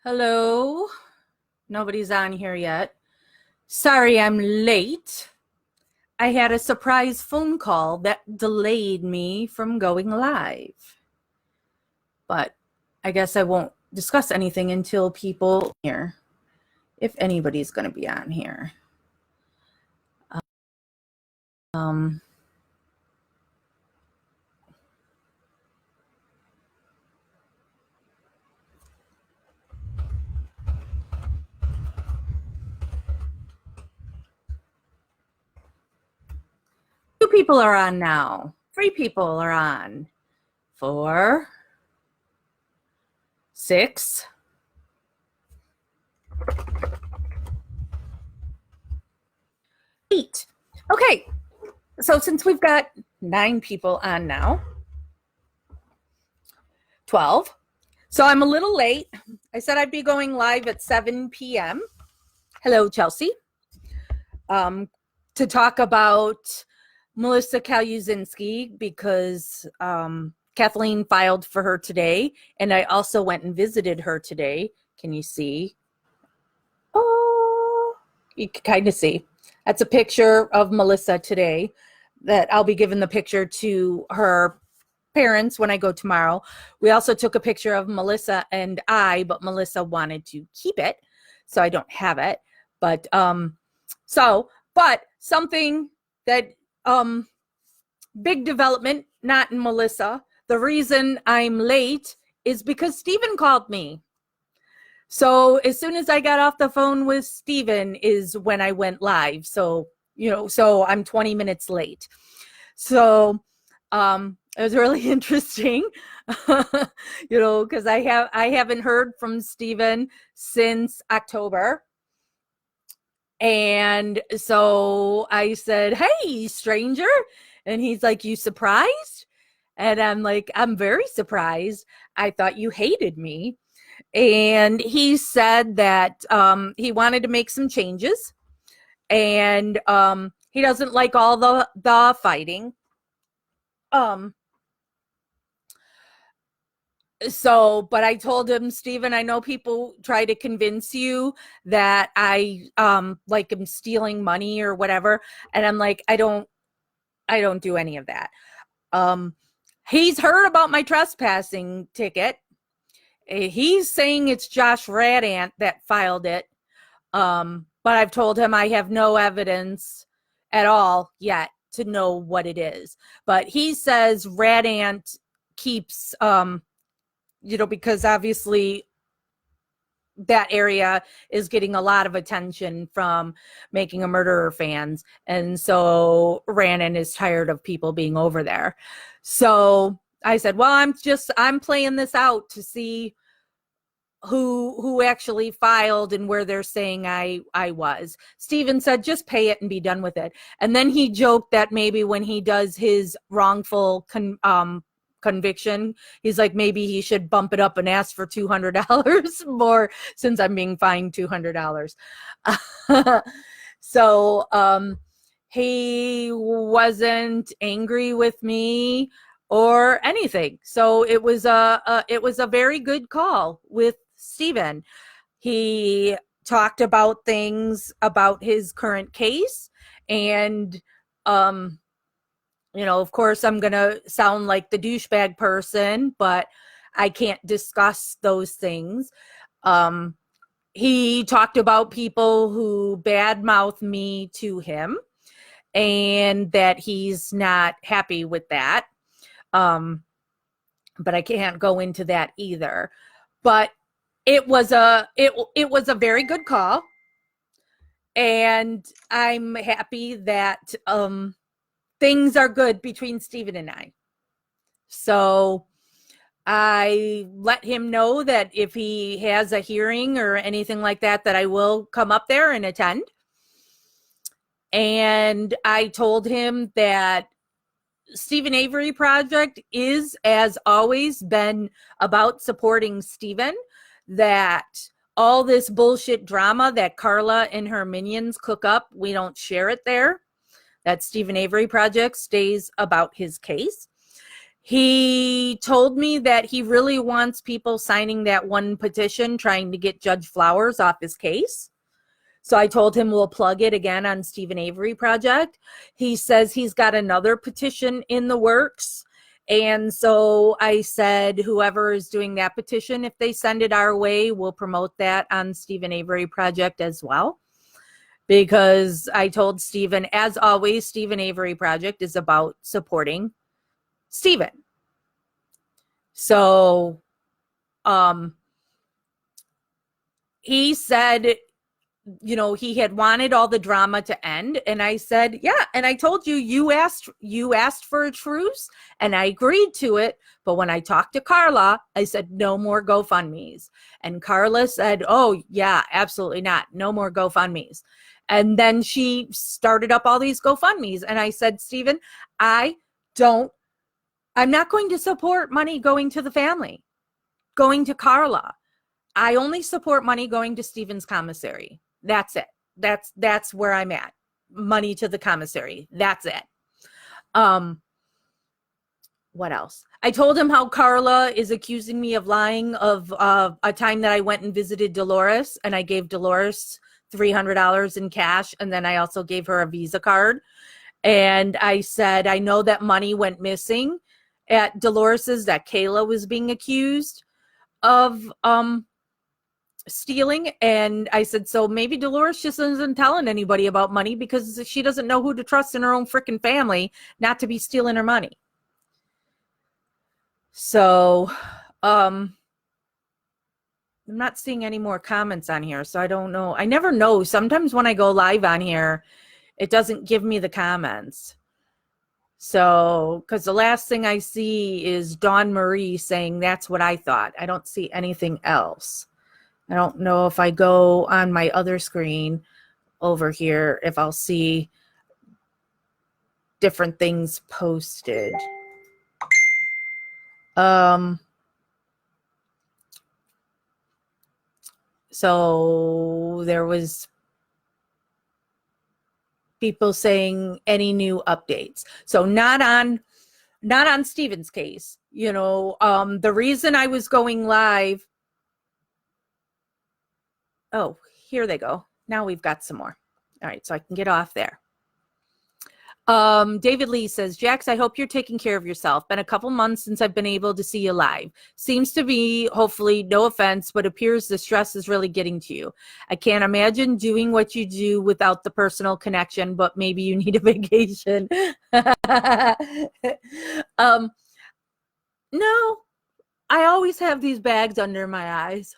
Hello. Nobody's on here yet. Sorry I'm late. I had a surprise phone call that delayed me from going live. But I guess I won't discuss anything until people here, if anybody's going to be on here. Um, Two people are on now. Three people are on. 4, 6, 8. Okay. So since we've got 9 people on now, 12. So I'm a little late. I said I'd be going live at 7 p.m. Hello, Chelsea. To talk about Melissa Kaluzinski because Kathleen filed for her today, and I also went and visited her today. Can you see? Oh, you can kind of see. That's a picture of Melissa today that I'll be giving the picture to her parents when I go tomorrow. We also took a picture of Melissa and I, but Melissa wanted to keep it, so I don't have it. But something that big development, not in Melissa. The reason I'm late is because Stephen called me. So as soon as I got off the phone with Stephen is when I went live. So, so I'm 20 minutes late. So it was really interesting, because I haven't heard from Stephen since October. And so I said, "Hey, stranger." And he's like, "You surprised?" And I'm like, "I'm very surprised. I thought you hated me." And he said that he wanted to make some changes. And he doesn't like all the fighting. But I told him, "Stephen, I know people try to convince you that I like am stealing money or whatever." And I'm like, I don't do any of that. He's heard about my trespassing ticket. He's saying it's Josh Radant that filed it. But I've told him I have no evidence at all yet to know what it is. But he says Radant keeps because obviously that area is getting a lot of attention from Making a Murderer fans. And so Radant is tired of people being over there. So I said, well, I'm playing this out to see who actually filed and where they're saying I was. Stephen said, just pay it and be done with it. And then he joked that maybe when he does his wrongful conviction, he's like, maybe he should bump it up and ask for $200 more since I'm being fined $200. So he wasn't angry with me or anything. So it was a very good call with Stephen. He talked about things about his current case, and of course I'm going to sound like the douchebag person, but I can't discuss those things. He talked about people who badmouth me to him and that he's not happy with that. But I can't go into that either. But it was a very good call, and I'm happy that things are good between Stephen and I. So I let him know that if he has a hearing or anything like that, that I will come up there and attend. And I told him that Stephen Avery Project is, as always, been about supporting Stephen, that all this bullshit drama that Carla and her minions cook up, we don't share it there. That Stephen Avery Project stays about his case. He told me that he really wants people signing that one petition trying to get Judge Flowers off his case. So I told him we'll plug it again on Stephen Avery Project. He says he's got another petition in the works. And so I said, whoever is doing that petition, if they send it our way, we'll promote that on Stephen Avery Project as well. Because I told Stephen, as always, Stephen Avery Project is about supporting Stephen. So he said, you know, he had wanted all the drama to end. And I said, yeah. And I told you, you asked for a truce and I agreed to it. But when I talked to Carla, I said, no more GoFundMes. And Carla said, oh yeah, absolutely not. No more GoFundMes. And then she started up all these GoFundMes. And I said, Stephen, I'm not going to support money going to the family, going to Carla. I only support money going to Stephen's commissary. That's it. That's where I'm at. Money to the commissary. That's it. What else? I told him how Carla is accusing me of lying of a time that I went and visited Dolores, and I gave Dolores $300 in cash, and then I also gave her a Visa card. And I said, I know that money went missing at Dolores's, that Kayla was being accused of stealing. And I said, so maybe Dolores just isn't telling anybody about money because she doesn't know who to trust in her own freaking family not to be stealing her money. So I'm not seeing any more comments on here, so I don't know. I never know. Sometimes when I go live on here, it doesn't give me the comments. So, because the last thing I see is Dawn Marie saying that's what I thought. I don't see anything else. I don't know if I go on my other screen over here, if I'll see different things posted. So there was people saying any new updates. So not on Stephen's case. You know, the reason I was going live. Oh, here they go. Now we've got some more. All right, so I can get off there. David Lee says, Jax, I hope you're taking care of yourself. Been a couple months since I've been able to see you live. Seems to be, hopefully, no offense, but appears the stress is really getting to you. I can't imagine doing what you do without the personal connection, but maybe you need a vacation. No, I always have these bags under my eyes.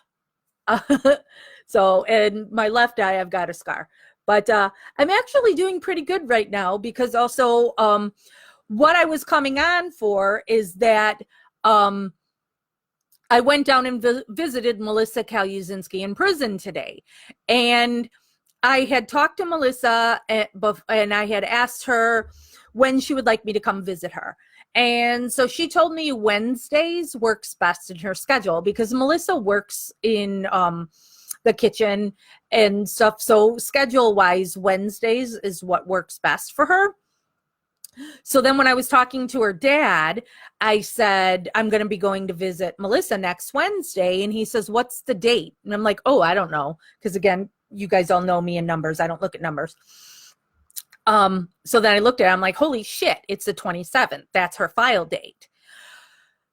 So, and my left eye, I've got a scar. But I'm actually doing pretty good right now because also what I was coming on for is that I went down and visited Melissa Kaluzinski in prison today. And I had talked to Melissa and I had asked her when she would like me to come visit her. And so she told me Wednesdays works best in her schedule because Melissa works in the kitchen and stuff. So schedule wise, Wednesdays is what works best for her. So then when I was talking to her dad, I said, I'm going to be going to visit Melissa next Wednesday. And he says, what's the date? And I'm like, oh, I don't know. Because again, you guys all know me in numbers. I don't look at numbers. So then I looked at it. I'm like, holy shit, it's the 27th. That's her file date.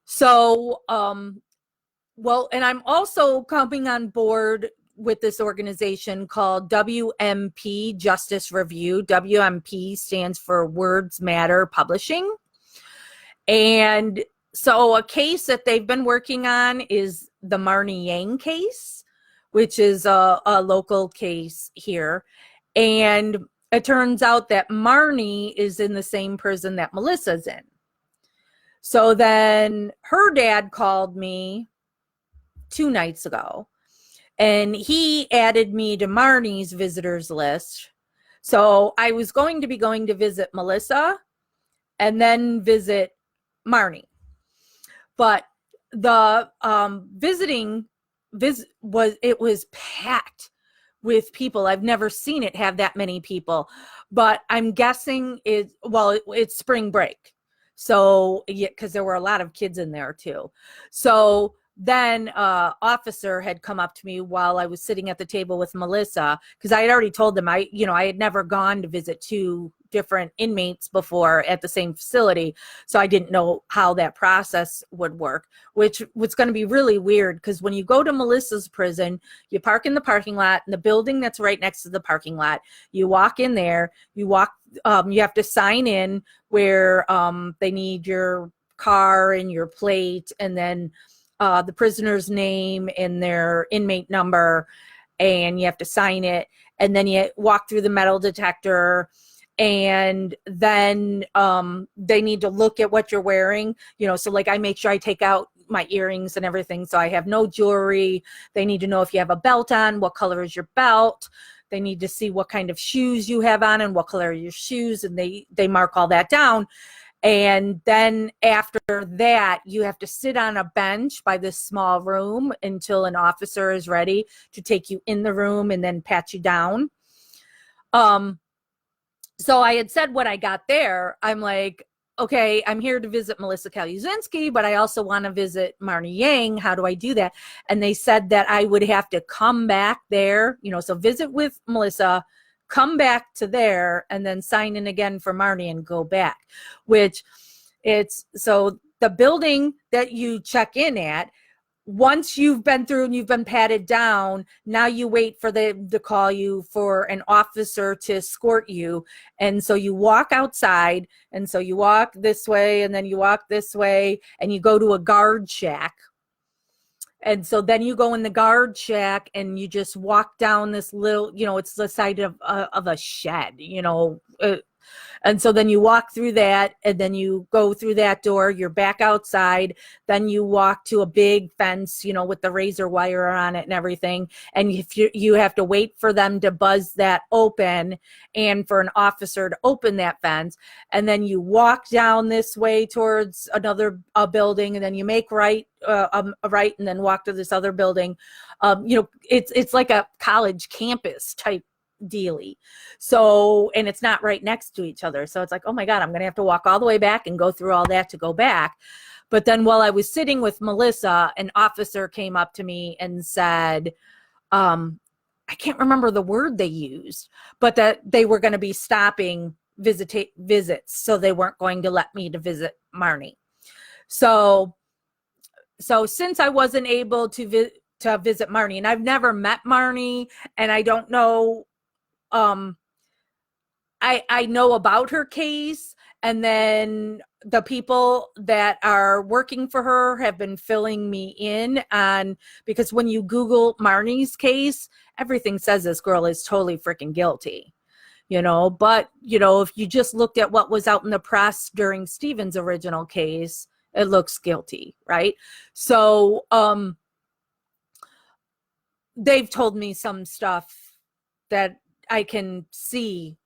So, well, and I'm also coming on board with this organization called WMP Justice Review. WMP stands for Words Matter Publishing. And so a case that they've been working on is the Marnie Yang case, which is a local case here. And it turns out that Marnie is in the same prison that Melissa's in. So then her dad called me 2 nights ago. And he added me to Marnie's visitors list. So I was going to visit Melissa and then visit Marnie. But the was packed with people. I've never seen it have that many people. But I'm guessing it's spring break. So, yeah, because there were a lot of kids in there too. So then officer had come up to me while I was sitting at the table with Melissa, because I had already told them I had never gone to visit two different inmates before at the same facility. So I didn't know how that process would work, which was going to be really weird, because when you go to Melissa's prison, you park in the parking lot in the building that's right next to the parking lot. You walk in there, you have to sign in where they need your car and your plate, and then the prisoner's name and their inmate number, and you have to sign it. And then you walk through the metal detector, and then they need to look at what you're wearing. So like I make sure I take out my earrings and everything, so I have no jewelry. They need to know if you have a belt on, what color is your belt. They need to see what kind of shoes you have on and what color are your shoes, and they mark all that down. And then after that, you have to sit on a bench by this small room until an officer is ready to take you in the room and then pat you down. So I had said when I got there, I'm like, okay, I'm here to visit Melissa Kaluzinski, but I also want to visit Marnie Yang. How do I do that? And they said that I would have to come back there, so visit with Melissa, come back to there, and then sign in again for Marnie and go back, so the building that you check in at, once you've been through and you've been patted down, now you wait for them to call you for an officer to escort you. And so you walk outside, and so you walk this way, and then you walk this way, and you go to a guard shack. And so then you go in the guard shack, and you just walk down this little, it's the side of a shed, and so then you walk through that, and then you go through that door, you're back outside. Then you walk to a big fence, with the razor wire on it and everything. And if you have to wait for them to buzz that open and for an officer to open that fence. And then you walk down this way towards another building, and then you make right, and then walk to this other building. It's like a college campus type dealy. So, and it's not right next to each other. So it's like, oh my God, I'm going to have to walk all the way back and go through all that to go back. But then while I was sitting with Melissa, an officer came up to me and said, I can't remember the word they used, but that they were going to be stopping visits. So they weren't going to let me to visit Marnie. So since I wasn't able to visit Marnie, and I've never met Marnie, and I don't know, I know about her case, and then the people that are working for her have been filling me in on, because when you Google Marnie's case, everything says this girl is totally freaking guilty, but if you just looked at what was out in the press during Stephen's original case, it looks guilty, right? So they've told me some stuff that I can see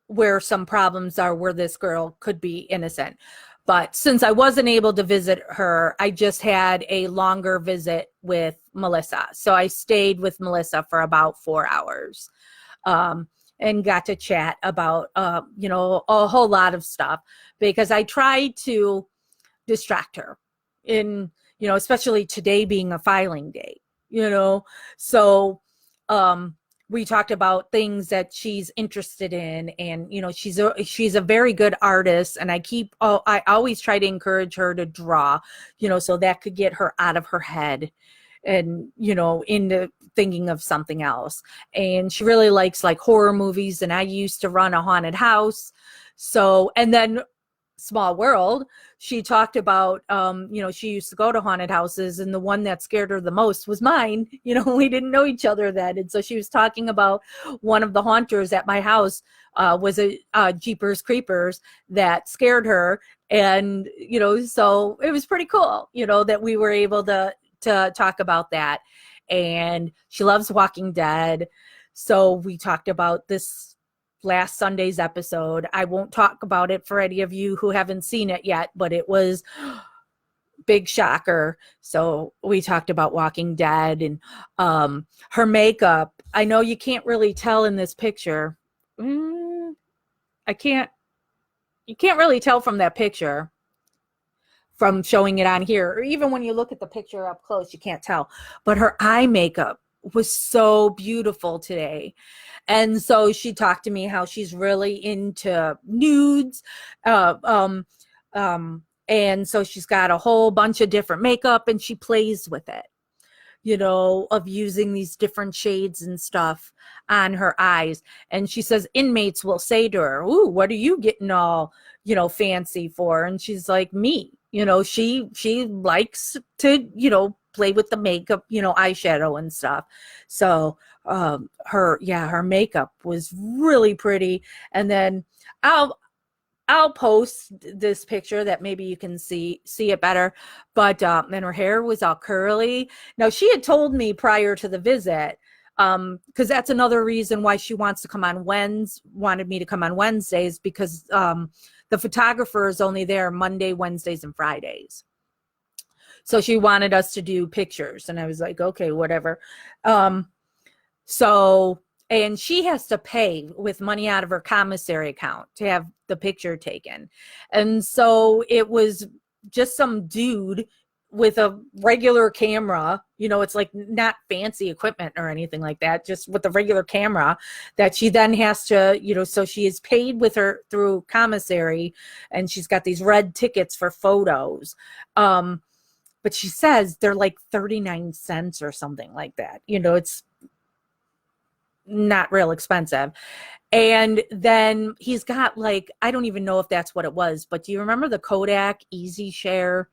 where some problems are, where this girl could be innocent. But since I wasn't able to visit her, I just had a longer visit with Melissa. So I stayed with Melissa for about 4 hours, and got to chat about, a whole lot of stuff, because I tried to distract her especially today being a filing day, so, we talked about things that she's interested in, and she's a very good artist, and I always try to encourage her to draw, so that could get her out of her head and into thinking of something else. And she really likes like horror movies, and I used to run a haunted house. So, and then Small World, she talked about, she used to go to haunted houses, and the one that scared her the most was mine. We didn't know each other then. And so she was talking about one of the haunters at my house was a Jeepers Creepers that scared her. And, so it was pretty cool, that we were able to talk about that. And she loves Walking Dead. So we talked about this last Sunday's episode. I won't talk about it for any of you who haven't seen it yet, but it was big shocker. So we talked about Walking Dead, and her makeup. I know you can't really tell in this picture. You can't really tell from that picture. from showing it on here, or even when you look at the picture up close, you can't tell. But her eye makeup was so beautiful today. And so she talked to me how she's really into nudes. Uh, um, and so she's got a whole bunch of different makeup and she plays with it, of using these different shades and stuff on her eyes. And she says inmates will say to her, "Ooh, what are you getting all, fancy for?" And she's like, "Me." She likes to, play with the makeup, eyeshadow and stuff. So her makeup was really pretty. And then I'll post this picture that maybe you can see it better. But and her hair was all curly. Now she had told me prior to the visit, because that's another reason why she wanted me to come on Wednesdays, because the photographer is only there Monday, Wednesdays, and Fridays. So she wanted us to do pictures, and I was like, okay, whatever. And she has to pay with money out of her commissary account to have the picture taken. And so it was just some dude with a regular camera, it's like not fancy equipment or anything like that, just with a regular camera that she then has to, so she is paid with her through commissary, and she's got these red tickets for photos. But she says they're like 39 cents or something like that. It's not real expensive. And then he's got like, I don't even know if that's what it was, but do you remember the Kodak Easy Share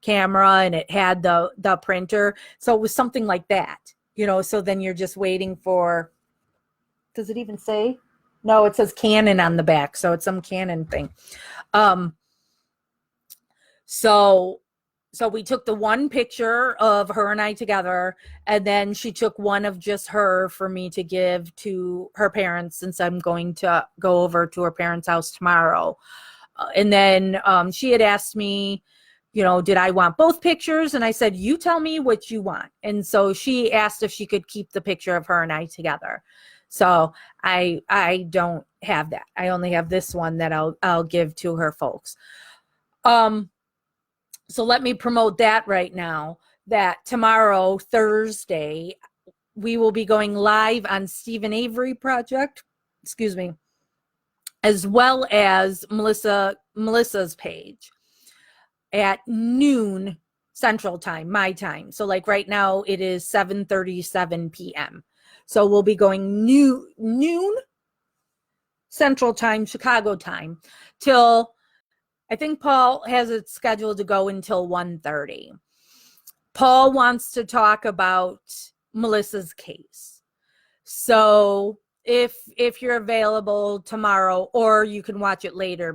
camera, and it had the printer? So it was something like that, so then you're just waiting for, does it even say? No, it says Canon on the back, so it's some Canon thing. So we took the one picture of her and I together, and then she took one of just her for me to give to her parents, since I'm going to go over to her parents' house tomorrow. And then she had asked me, did I want both pictures? And I said, you tell me what you want. And so she asked if she could keep the picture of her and I together. So I don't have that. I only have this one that I'll give to her folks. So let me promote that right now, that tomorrow, Thursday, we will be going live on Stephen Avery Project, as well as Melissa's page at noon Central Time, my time. So like right now it is 7:37 p.m. So we'll be going noon Central Time, Chicago time, till I think Paul has it scheduled to go until 1:30. Paul wants to talk about Melissa's case. So if you're available tomorrow, or you can watch it later,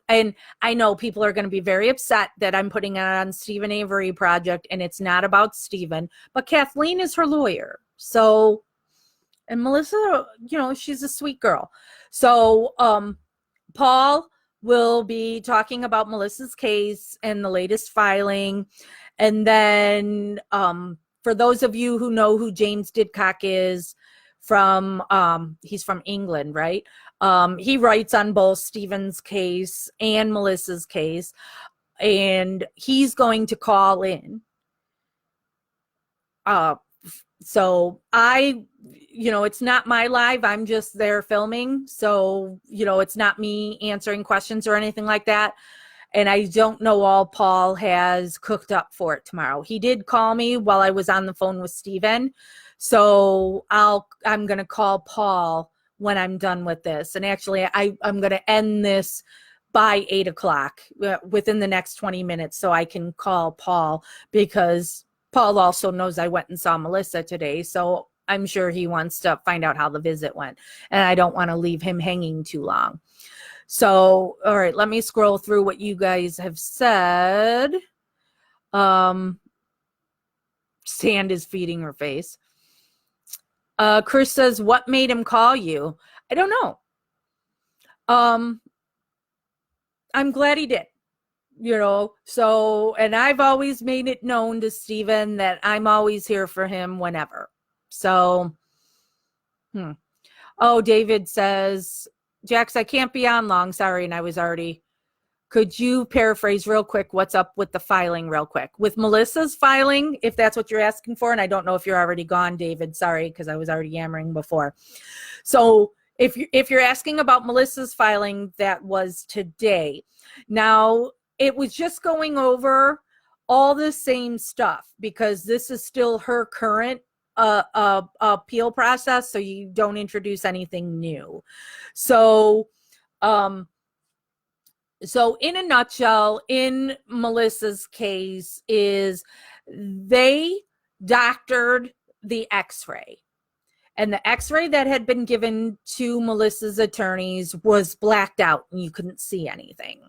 and I know people are going to be very upset that I'm putting it on Stephen Avery Project and it's not about Stephen, but Kathleen is her lawyer. So, and Melissa, she's a sweet girl. So, Paul will be talking about Melissa's case and the latest filing. And then for those of you who know who James Didcock is, he's from England, right? He writes on both Stephen's case and Melissa's case, and he's going to call in. So it's not my live, I'm just there filming. So, it's not me answering questions or anything like that. And I don't know all Paul has cooked up for it tomorrow. He did call me while I was on the phone with Stephen. So I'm going to call Paul when I'm done with this. And actually I'm going to end this by 8:00 within the next 20 minutes. So I can call Paul, because Paul also knows I went and saw Melissa today, so I'm sure he wants to find out how the visit went, and I don't want to leave him hanging too long. So, all right, let me scroll through what you guys have said. Sand is feeding her face. Chris says, what made him call you? I don't know. I'm glad he did. So, and I've always made it known to Stephen that I'm always here for him whenever. So, Oh, David says, Jax, I can't be on long. Sorry. And I was already could you paraphrase real quick what's up with the filing real quick? With Melissa's filing, if that's what you're asking for, and I don't know if you're already gone, David, sorry, because I was already yammering before. So if you're asking about Melissa's filing, that was today. Now, it was just going over all the same stuff because this is still her current appeal process, so you don't introduce anything new. So in a nutshell, in Melissa's case, is they doctored the x-ray. And the x-ray that had been given to Melissa's attorneys was blacked out and you couldn't see anything.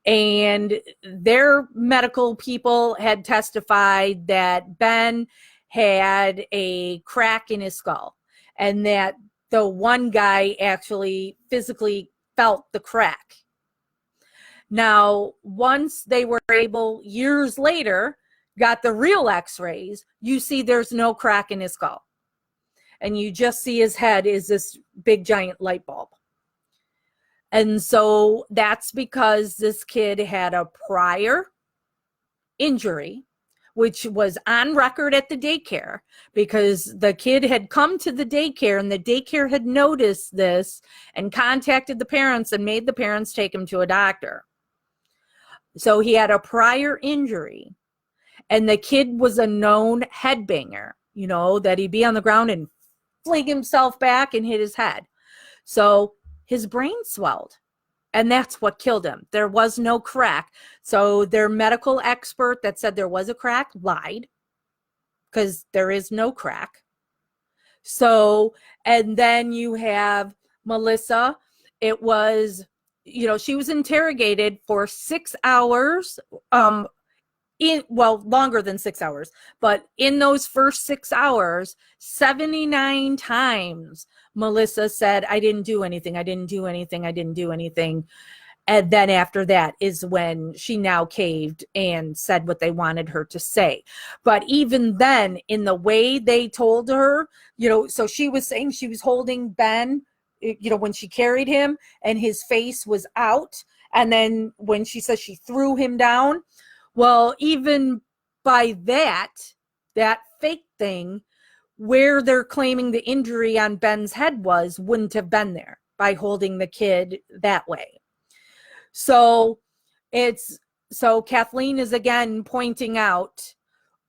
And their medical people had testified that Ben had a crack in his skull and that the one guy actually physically felt the crack. Now, once they were able, years later, got the real x-rays, you see there's no crack in his skull. And you just see his head is this big giant light bulb. And so that's because this kid had a prior injury, which was on record at the daycare, because the kid had come to the daycare and the daycare had noticed this and contacted the parents and made the parents take him to a doctor. So he had a prior injury, and the kid was a known headbanger, you know, that he'd be on the ground and fling himself back and hit his head. So his brain swelled, and that's what killed him. There was no crack. So their medical expert that said there was a crack lied, because there is no crack. So, and then you have Melissa. It was, you know, she was interrogated for 6 hours, longer than 6 hours, but in those first 6 hours, 79 times Melissa said, I didn't do anything. I didn't do anything. I didn't do anything. And then after that is when she now caved and said what they wanted her to say. But even then, in the way they told her, you know, so she was saying she was holding Ben, you know, when she carried him and his face was out. And then when she says she threw him down, well, even by that fake thing, where they're claiming the injury on Ben's head wouldn't have been there by holding the kid that way. So Kathleen is again pointing out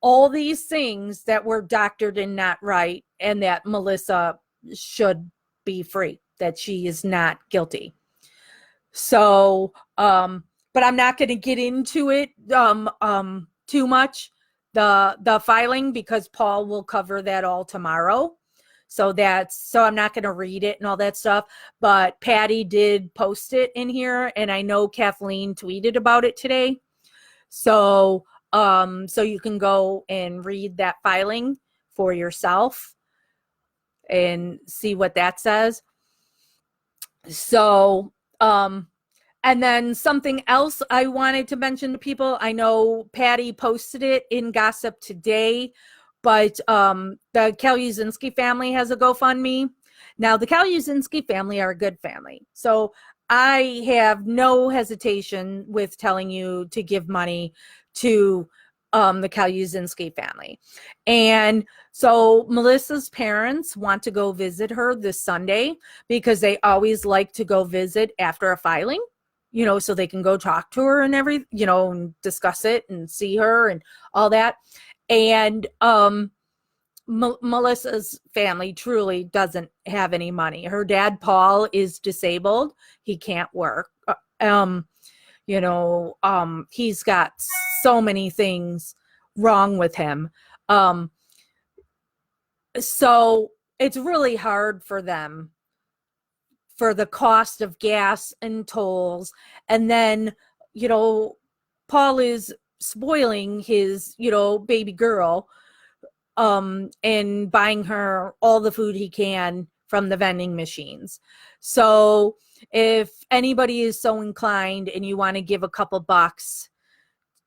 all these things that were doctored and not right, and that Melissa should be free, that she is not guilty. So, but I'm not going to get into it too much, the filing, because Paul will cover that all tomorrow. So I'm not going to read it and all that stuff, but Patty did post it in here, and I know Kathleen tweeted about it today. So you can go and read that filing for yourself and see what that says. So, and then something else I wanted to mention to people, I know Patty posted it in Gossip today, but the Kaluzinski family has a GoFundMe. Now, the Kaluzinski family are a good family. So I have no hesitation with telling you to give money to the Kaluzinski family. And so Melissa's parents want to go visit her this Sunday, because they always like to go visit after a filing, you know, so they can go talk to her and and discuss it and see her and all that. And Melissa's family truly doesn't have any money. Her dad, Paul, is disabled. He can't work. He's got so many things wrong with him. So it's really hard for them, for the cost of gas and tolls. And then, Paul is spoiling his, baby girl, and buying her all the food he can from the vending machines. So if anybody is so inclined and you want to give a couple bucks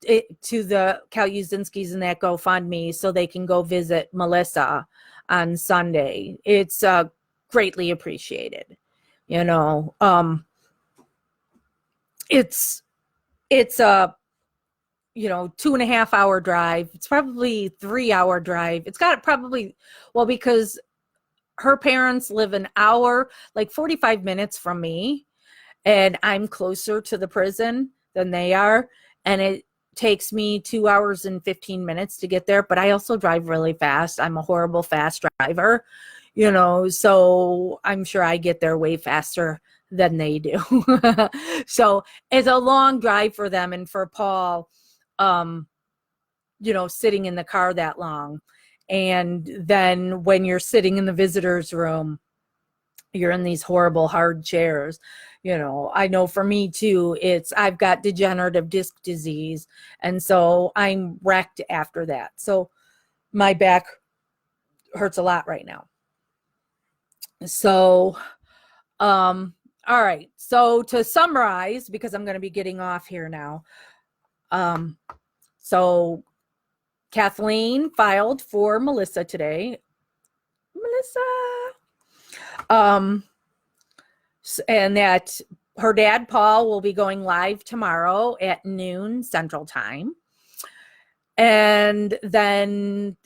to the Kaluzinskis and that GoFundMe so they can go visit Melissa on Sunday, it's greatly appreciated. It's it's a 2.5 hour drive. It's probably 3 hour drive. It's got probably, well, because her parents live an hour, like 45 minutes from me, and I'm closer to the prison than they are. And it takes me 2 hours and 15 minutes to get there. But I also drive really fast. I'm a horrible fast driver, so I'm sure I get there way faster than they do. So it's a long drive for them. And for Paul, sitting in the car that long. And then when you're sitting in the visitor's room, you're in these horrible hard chairs. I know for me too, I've got degenerative disc disease. And so I'm wrecked after that. So my back hurts a lot right now. So, all right. So to summarize, because I'm going to be getting off here now. So Kathleen filed for Melissa today. And that her dad, Paul, will be going live tomorrow at noon Central Time. And then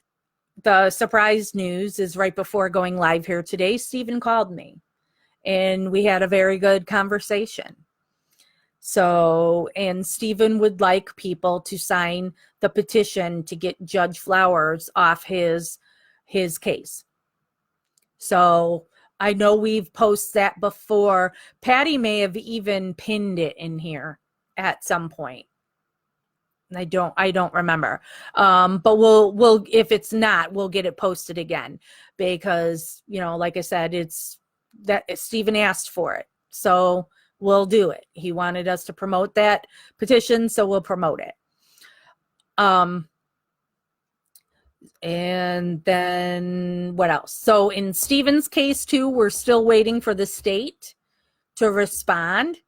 the surprise news is right before going live here today, Stephen called me and we had a very good conversation. So, and Stephen would like people to sign the petition to get Judge Flowers off his case. So I know we've posted that before. Patty may have even pinned it in here at some point. I don't remember. But we'll if it's not, we'll get it posted again because, like I said, it's that Stephen asked for it. So we'll do it. He wanted us to promote that petition, so we'll promote it. And then what else? So in Stephen's case too, we're still waiting for the state to respond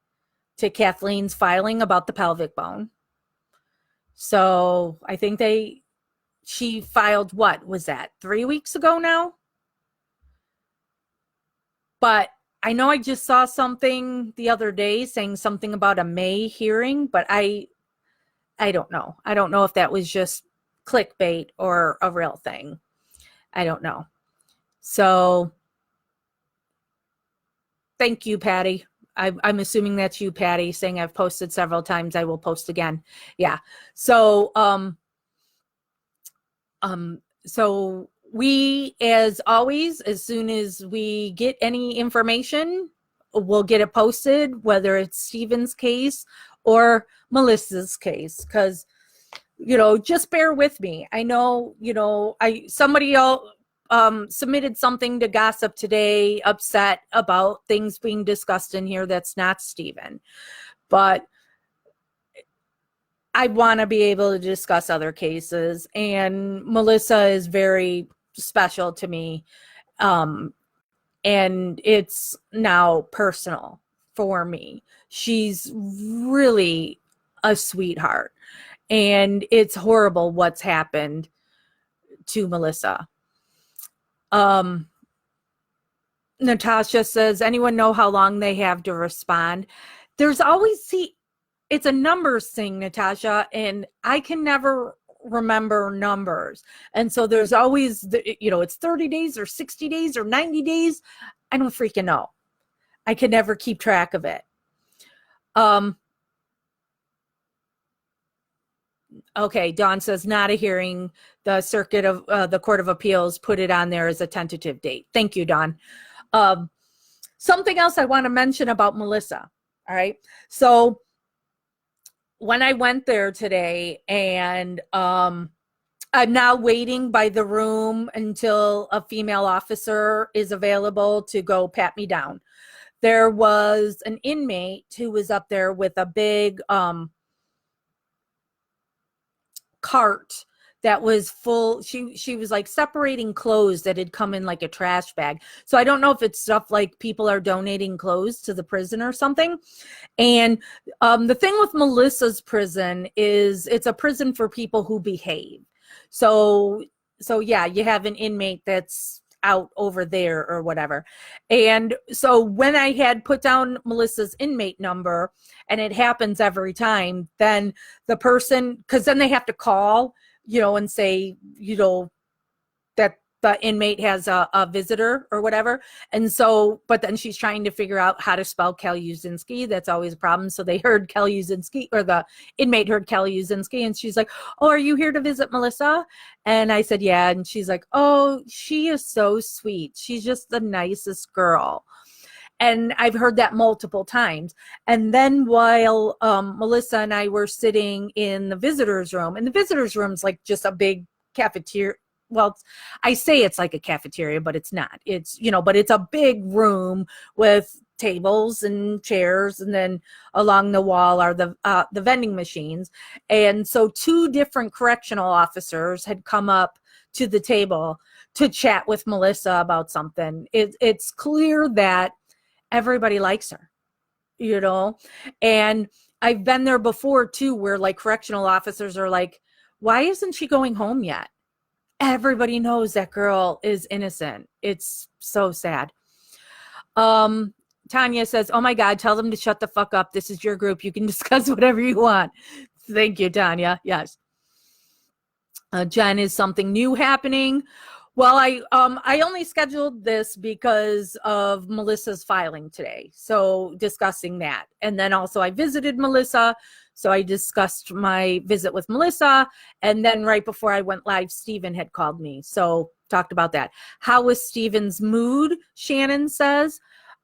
to Kathleen's filing about the pelvic bone. So I think she filed, what was that, 3 weeks ago now? But I know I just saw something the other day saying something about a May hearing, but I don't know. I don't know if that was just clickbait or a real thing. I don't know. So thank you, Patty. I'm assuming that's you, Patty, saying I've posted several times. I will post again. Yeah. So, so we, as always, as soon as we get any information, we'll get it posted, whether it's Stephen's case or Melissa's case, because, just bear with me. I know, somebody else submitted something to Gossip Today, upset about things being discussed in here that's not Stephen. But I want to be able to discuss other cases, and Melissa is very special to me. And it's now personal for me. She's really a sweetheart, and it's horrible what's happened to Melissa. Natasha says, anyone know how long they have to respond? There's always, it's a numbers thing, Natasha, and I can never remember numbers. And so there's always, it's 30 days or 60 days or 90 days. I don't freaking know. I can never keep track of it. Okay, Dawn says, not a hearing. The Circuit of the Court of Appeals put it on there as a tentative date. Thank you, Dawn. Something else I want to mention about Melissa. All right. So when I went there today, and I'm now waiting by the room until a female officer is available to go pat me down. There was an inmate who was up there with a big cart that was full. She was like separating clothes that had come in like a trash bag. So I don't know if it's stuff like people are donating clothes to the prison or something. And the thing with Melissa's prison is it's a prison for people who behave. So yeah, you have an inmate that's out over there or whatever. And so when I had put down Melissa's inmate number, and it happens every time, then the person, because then they have to call, and say, that the inmate has a visitor or whatever. And so, but then she's trying to figure out how to spell Kelly Uzinski. That's always a problem. So they heard Kelly Uzinski, or the inmate heard Kelly Uzinski, and she's like, "Oh, are you here to visit Melissa?" And I said, "Yeah." And she's like, "Oh, she is so sweet. She's just the nicest girl." And I've heard that multiple times. And then while Melissa and I were sitting in the visitor's room, and the visitor's room is like just a big cafeteria. Well, I say it's like a cafeteria, but it's not. It's, but it's a big room with tables and chairs, and then along the wall are the vending machines. And so 2 different correctional officers had come up to the table to chat with Melissa about something. It's clear that everybody likes her, and I've been there before too, where like correctional officers are like, "Why isn't she going home yet?" Everybody knows that girl is innocent. It's so sad. Tanya says, "Oh my God, tell them to shut the fuck up. This is your group. You can discuss whatever you want." Thank you, Tanya. Yes. Jen, is something new happening? Well, I only scheduled this because of Melissa's filing today. So discussing that. And then also I visited Melissa. So I discussed my visit with Melissa. And then right before I went live, Stephen had called me. So talked about that. How was Stephen's mood? Shannon says,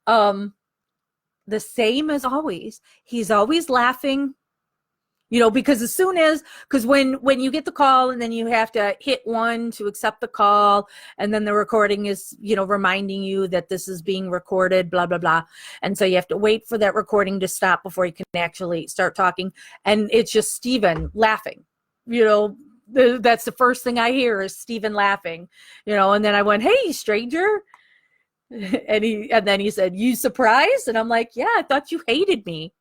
the same as always. He's always laughing. Because when you get the call and then you have to hit 1 to accept the call, and then the recording is, reminding you that this is being recorded, blah, blah, blah. And so you have to wait for that recording to stop before you can actually start talking. And it's just Stephen laughing, that's the first thing I hear is Stephen laughing, and then I went, "Hey, stranger." And then he said, "You surprised?" And I'm like, "Yeah, I thought you hated me,"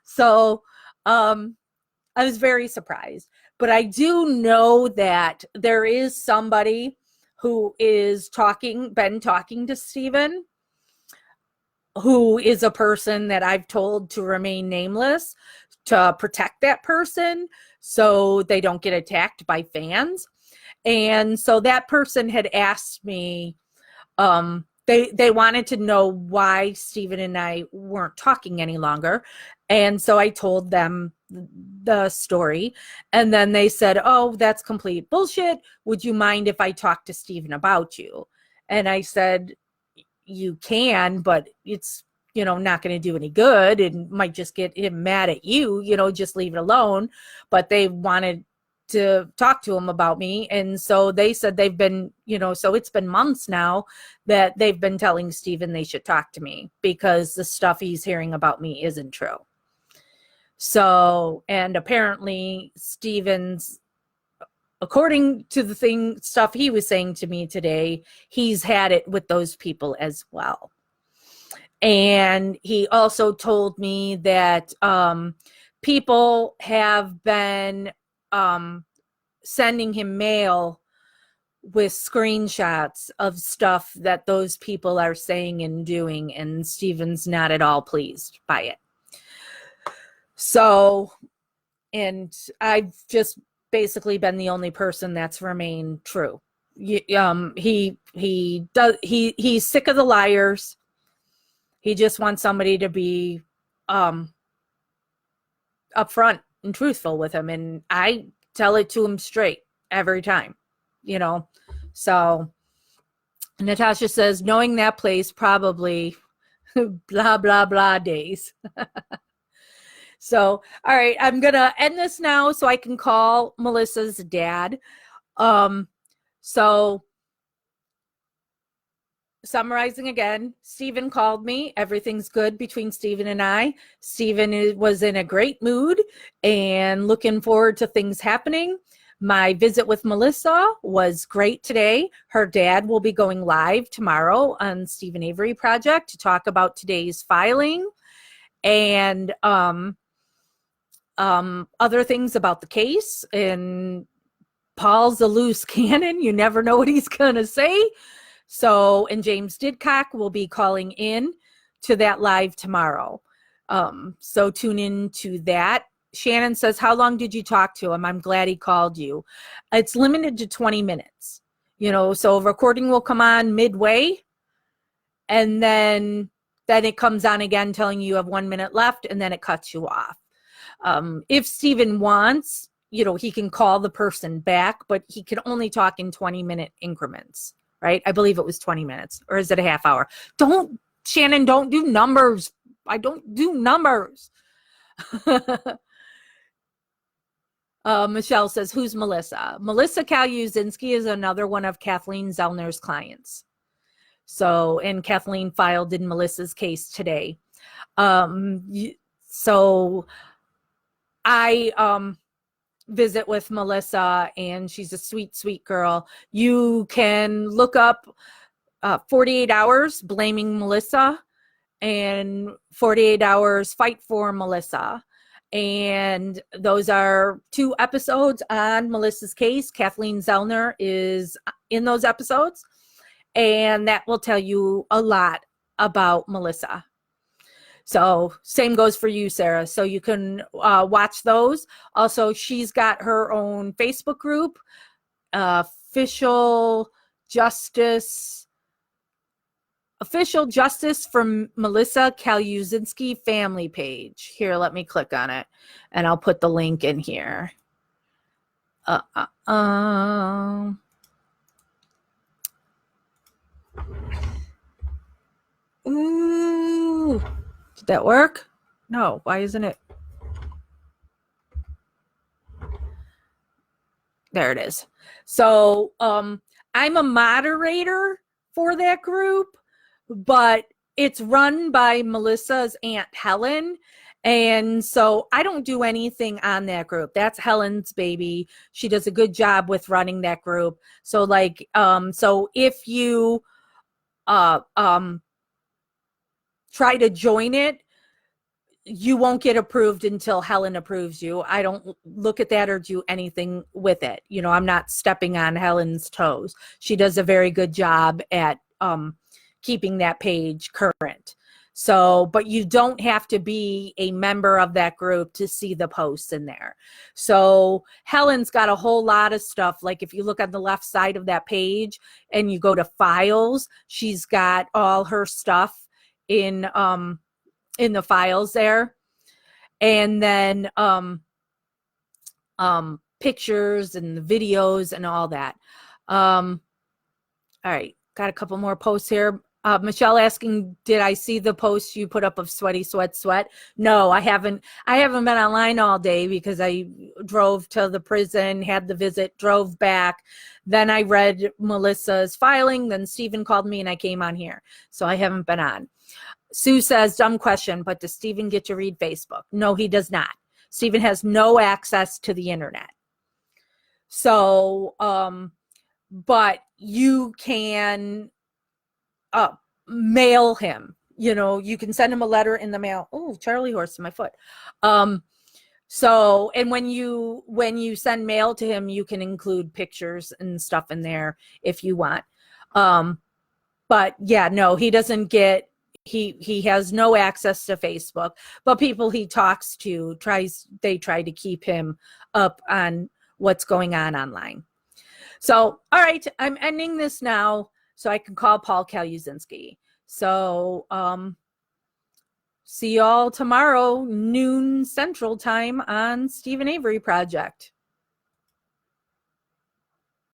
So, I was very surprised, but I do know that there is somebody who is been talking to Stephen, who is a person that I've told to remain nameless to protect that person so they don't get attacked by fans. And so that person had asked me, they wanted to know why Stephen and I weren't talking any longer. And so I told them the story. And then they said, "Oh, that's complete bullshit. Would you mind if I talk to Stephen about you?" And I said, "You can, but it's, not going to do any good. It might just get him mad at you, just leave it alone." But they wanted to talk to him about me. And so they said they've been, so it's been months now that they've been telling Stephen they should talk to me because the stuff he's hearing about me isn't true. So, and apparently Stephen's, according to the stuff he was saying to me today, he's had it with those people as well. And he also told me that people have been sending him mail with screenshots of stuff that those people are saying and doing, and Stephen's not at all pleased by it. So, and I've just basically been the only person that's remained true. He's sick of the liars. He just wants somebody to be upfront and truthful with him, and I tell it to him straight every time, So Natasha says, "Knowing that place, probably blah, blah, blah days." So, all right, I'm going to end this now so I can call Melissa's dad. So summarizing again, Stephen called me. Everything's good between Stephen and I. Stephen was in a great mood and looking forward to things happening. My visit with Melissa was great today. Her dad will be going live tomorrow on Stephen Avery Project to talk about today's filing and other things about the case. And Paul's a loose cannon. You never know what he's going to say. So, and James Didcock will be calling in to that live tomorrow. So tune in to that. Shannon says, how long did you talk to him? I'm glad he called you. It's limited to 20 minutes, so a recording will come on midway, and then it comes on again telling you have 1 minute left, and then it cuts you off. If Stephen wants, he can call the person back, but he can only talk in 20-minute increments, right? I believe it was 20 minutes, or is it a half hour? Shannon, don't do numbers. I don't do numbers. Michelle says, who's Melissa? Melissa Kaluzinski is another one of Kathleen Zellner's clients. So, and Kathleen filed in Melissa's case today. So I visit with Melissa, and she's a sweet, sweet girl. You can look up 48 Hours Blaming Melissa and 48 Hours Fight for Melissa. And those are 2 episodes on Melissa's case. Kathleen Zellner is in those episodes, and that will tell you a lot about Melissa. So same goes for you, Sarah. So you can watch those. Also, she's got her own Facebook group, Official Justice from Melissa Kaluzinski family page. Here, let me click on it, and I'll put the link in here. Ooh, did that work? No, why isn't it? There it is. So I'm a moderator for that group, but it's run by Melissa's Aunt Helen. And so I don't do anything on that group. That's Helen's baby. She does a good job with running that group. So so if you try to join it, you won't get approved until Helen approves you. I don't look at that or do anything with it. I'm not stepping on Helen's toes. She does a very good job at keeping that page current. So, but you don't have to be a member of that group to see the posts in there. So Helen's got a whole lot of stuff. Like if you look on the left side of that page and you go to files, she's got all her stuff in the files there. And then pictures and the videos and all that. All right, got a couple more posts here. Michelle asking, did I see the post you put up of Sweaty Sweat Sweat? No, I haven't been online all day because I drove to the prison, had the visit, drove back. Then I read Melissa's filing. Then Stephen called me and I came on here. So I haven't been on. Sue says, dumb question, but does Stephen get to read Facebook? No, he does not. Stephen has no access to the internet. So, but you can mail him. You can send him a letter in the mail. Oh, Charlie horse in my foot. So, and when you send mail to him, you can include pictures and stuff in there if you want. But yeah, no, he doesn't get, he has no access to Facebook, but people he talks to try to keep him up on what's going on online. So, all right, I'm ending this now so I can call Paul Kaluzinski. So, see y'all tomorrow, noon Central Time on Stephen Avery Project.